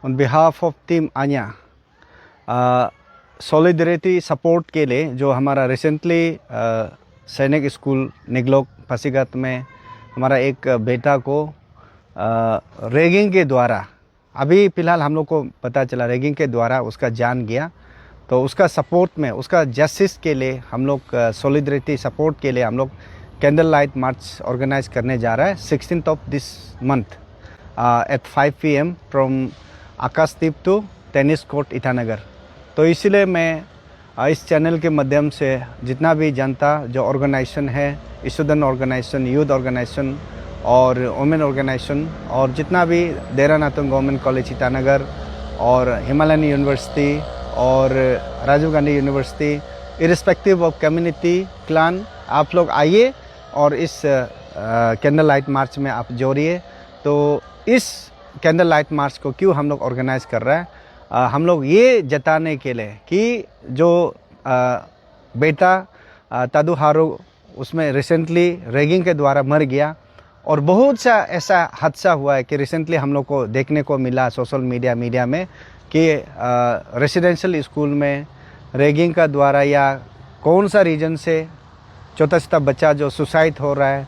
On behalf of team Anya solidarity support के लिए जो हमारा रिसेंटली सैनिक स्कूल निगलोक पासीघाट में हमारा एक बेटा को रैगिंग के द्वारा अभी फ़िलहाल हम लोग को पता चला रैगिंग के द्वारा उसका जान गया। तो उसका सपोर्ट में उसका जस्टिस के लिए हम लोग सॉलिडरिटी सपोर्ट के लिए हम लोग कैंडल लाइट मार्च ऑर्गेनाइज करने जा रहा है 16th of this month at 5 PM from Akashdeep to tennis court Itanagar. तो इसीलिए मैं इस चैनल के माध्यम से जितना भी जनता जो ऑर्गेनाइजेशन है, स्टूडेंट ऑर्गेनाइजेशन, यूथ ऑर्गेनाइजेशन और वुमेन ऑर्गेनाइजेशन और जितना भी देरा नातुंग गवर्नमेंट कॉलेज ईटानगर और हिमालयन यूनिवर्सिटी और Rajiv Gandhi University, irrespective of community clan, आप लोग आइए और इस कैंडल लाइट मार्च में आप जोड़िए। तो इस कैंडल लाइट मार्च को क्यों हम लोग ऑर्गेनाइज कर रहे हैं, हम लोग ये जताने के लिए कि जो बेटा तादू हारू उसमें रिसेंटली रैगिंग के द्वारा मर गया और बहुत सा ऐसा हादसा हुआ है कि रिसेंटली हम लोग को देखने को मिला सोशल मीडिया में कि रेसिडेंशियल स्कूल में रैगिंग का द्वारा या कौन सा रीजन से छोटा छोटा बच्चा जो सुसाइड हो रहा है,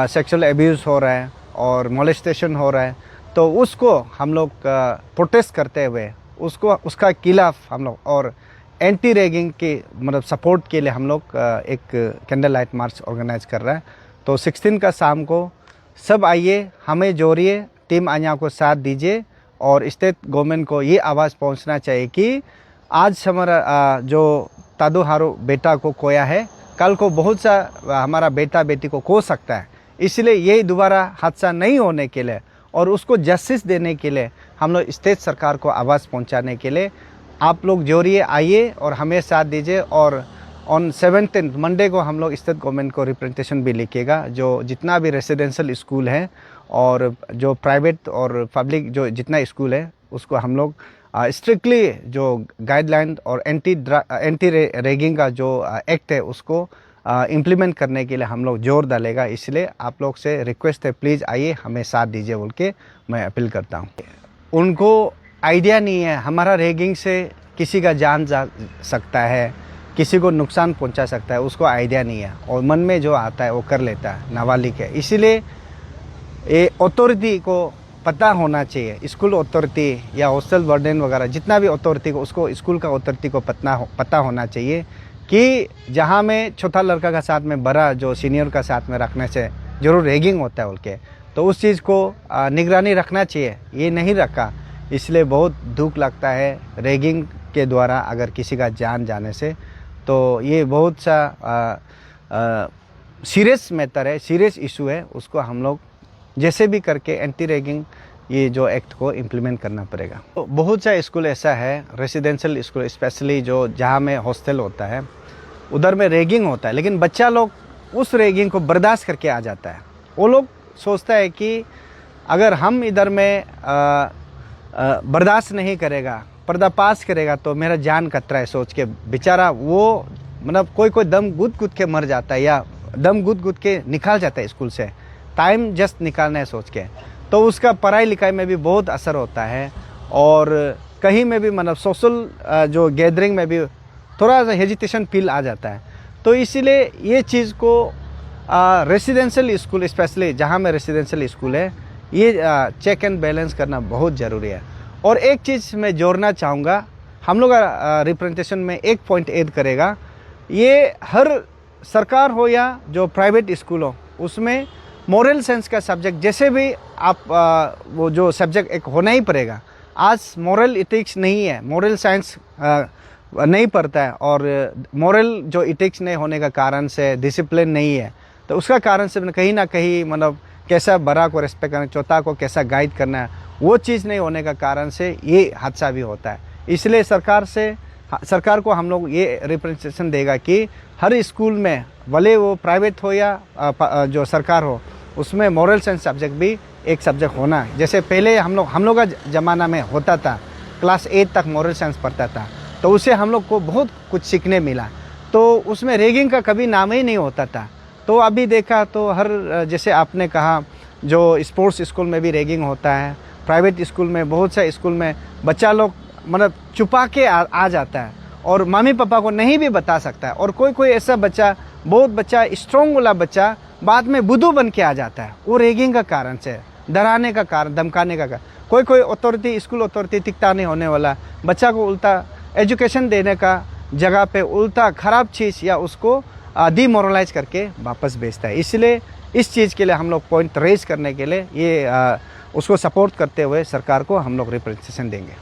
सेक्सुअल एब्यूज़ हो रहा है और मोलेस्टेशन हो रहा है। तो उसको हम लोग प्रोटेस्ट करते हुए उसका खिलाफ हम लोग और एंटी रैगिंग के मतलब सपोर्ट के लिए हम लोग एक कैंडल लाइट मार्च ऑर्गेनाइज कर रहा है। तो 16 का शाम को सब आइए, हमें जोड़िए, टीम आन्या को साथ दीजिए और स्टेट गवर्नमेंट को ये आवाज़ पहुंचना चाहिए कि आज हमारा जो तादू हारू बेटा को खोया है, कल को बहुत सा हमारा बेटा बेटी को खो सकता है। इसलिए ये दोबारा हादसा नहीं होने के लिए और उसको जस्टिस देने के लिए हम लोग स्टेट सरकार को आवाज़ पहुंचाने के लिए आप लोग जोड़िए, आइए और हमें साथ दीजिए। और ऑन 17 मंडे को हम लोग स्टेट गवर्नमेंट को रिप्रेजेंटेशन भी लिखेगा, जो जितना भी रेसिडेंशियल स्कूल है और जो प्राइवेट और पब्लिक जो जितना स्कूल है उसको हम लोग स्ट्रिक्टली जो गाइडलाइन और एंटी रैगिंग का जो एक्ट है उसको इम्प्लीमेंट करने के लिए हम लोग जोर डालेगा। इसलिए आप लोग से रिक्वेस्ट है, प्लीज़ आइए, हमें साथ दीजिए बोल के मैं अपील करता हूँ। उनको आइडिया नहीं है हमारा रैगिंग से किसी का जान जा सकता है, किसी को नुकसान पहुंचा सकता है, उसको आइडिया नहीं है और मन में जो आता है वो कर लेता है, नाबालिग है। इसीलिए ये अथॉरिटी को पता होना चाहिए, स्कूल अथॉरिटी या हॉस्टल वार्डन वगैरह जितना भी अथॉरिटी को, उसको स्कूल का अथॉरिटी को पता होना चाहिए कि जहाँ में छोटा लड़का का साथ में बड़ा जो सीनियर का साथ में रखने से ज़रूर रैगिंग होता है बोल के, तो उस चीज़ को निगरानी रखना चाहिए, ये नहीं रखा। इसलिए बहुत दुख लगता है रैगिंग के द्वारा अगर किसी का जान जाने से। तो ये बहुत सा सीरियस मैटर है, सीरियस इशू है, उसको हम लोग जैसे भी करके एंटी रैगिंग ये जो एक्ट को इम्प्लीमेंट करना पड़ेगा। तो बहुत सा स्कूल ऐसा है, रेसिडेंशियल स्कूल स्पेशली जो जहाँ में हॉस्टल होता है उधर में रैगिंग होता है, लेकिन बच्चा लोग उस रैगिंग को बर्दाश्त करके आ जाता है। वो लोग सोचता है कि अगर हम इधर में बर्दाश्त नहीं करेगा, पर्दापाश करेगा तो मेरा जान खतरा है सोच के बेचारा वो मतलब कोई दम गुद के मर जाता है या दम गुद के निकाल जाता है स्कूल से, टाइम जस्ट निकालना है सोच के। तो उसका पढ़ाई लिखाई में भी बहुत असर होता है और कहीं में भी मतलब सोशल जो गैदरिंग में भी थोड़ा सा हेजिटेशन फील आ जाता है। तो इसीलिए ये चीज़ को रेसिडेंशियल स्कूल स्पेशली जहाँ में रेसिडेंशियल स्कूल है ये चेक एंड बैलेंस करना बहुत ज़रूरी है। और एक चीज़ मैं जोड़ना चाहूँगा, हम लोग का रिप्रेजेंटेशन में एक पॉइंट ऐड करेगा, ये हर सरकार हो या जो प्राइवेट स्कूल हो उसमें मोरल साइंस का सब्जेक्ट जैसे भी आप वो जो सब्जेक्ट एक होना ही पड़ेगा। आज मोरल इथिक्स नहीं है, मोरल साइंस नहीं पढ़ता है और मोरल जो इथिक्स नहीं होने का कारण से डिसिप्लिन नहीं है, तो उसका कारण से कहीं ना कहीं मतलब कैसा बड़ा को रिस्पेक्ट करना, छोटा को कैसा गाइड करना है, वो चीज़ नहीं होने का कारण से ये हादसा भी होता है। इसलिए सरकार को हम लोग ये रिप्रेजेंटेशन देगा कि हर स्कूल में भले वो प्राइवेट हो या जो सरकार हो उसमें मोरल साइंस सब्जेक्ट भी एक सब्जेक्ट होना है। जैसे पहले हम लोग का ज़माना में होता था, क्लास 8 तक मोरल साइंस पढ़ता था, तो उससे हम लोग को बहुत कुछ सीखने मिला। तो उसमें रैगिंग का कभी नाम ही नहीं होता था। तो अभी देखा तो हर जैसे आपने कहा जो स्पोर्ट्स स्कूल में भी रैगिंग होता है, प्राइवेट स्कूल में, बहुत से स्कूल में बच्चा लोग मतलब छुपा के आ जाता है और मम्मी पापा को नहीं भी बता सकता है। और कोई कोई ऐसा बच्चा, बहुत बच्चा स्ट्रॉन्ग वाला बच्चा बाद में बुद्धू बन के आ जाता है, वो रैगिंग का कारण से, डराने का कारण, धमकाने का कारण। कोई कोई अथॉरिटी, स्कूल अथॉरिटी तिकता नहीं होने वाला, बच्चा को उल्टा एजुकेशन देने का जगह पे उल्टा ख़राब चीज़ या उसको डिमोरलाइज करके वापस भेजता है। इसलिए इस चीज़ के लिए हम लोग पॉइंट रेज करने के लिए ये उसको सपोर्ट करते हुए सरकार को हम लोग रिप्रेजेंटेशन देंगे।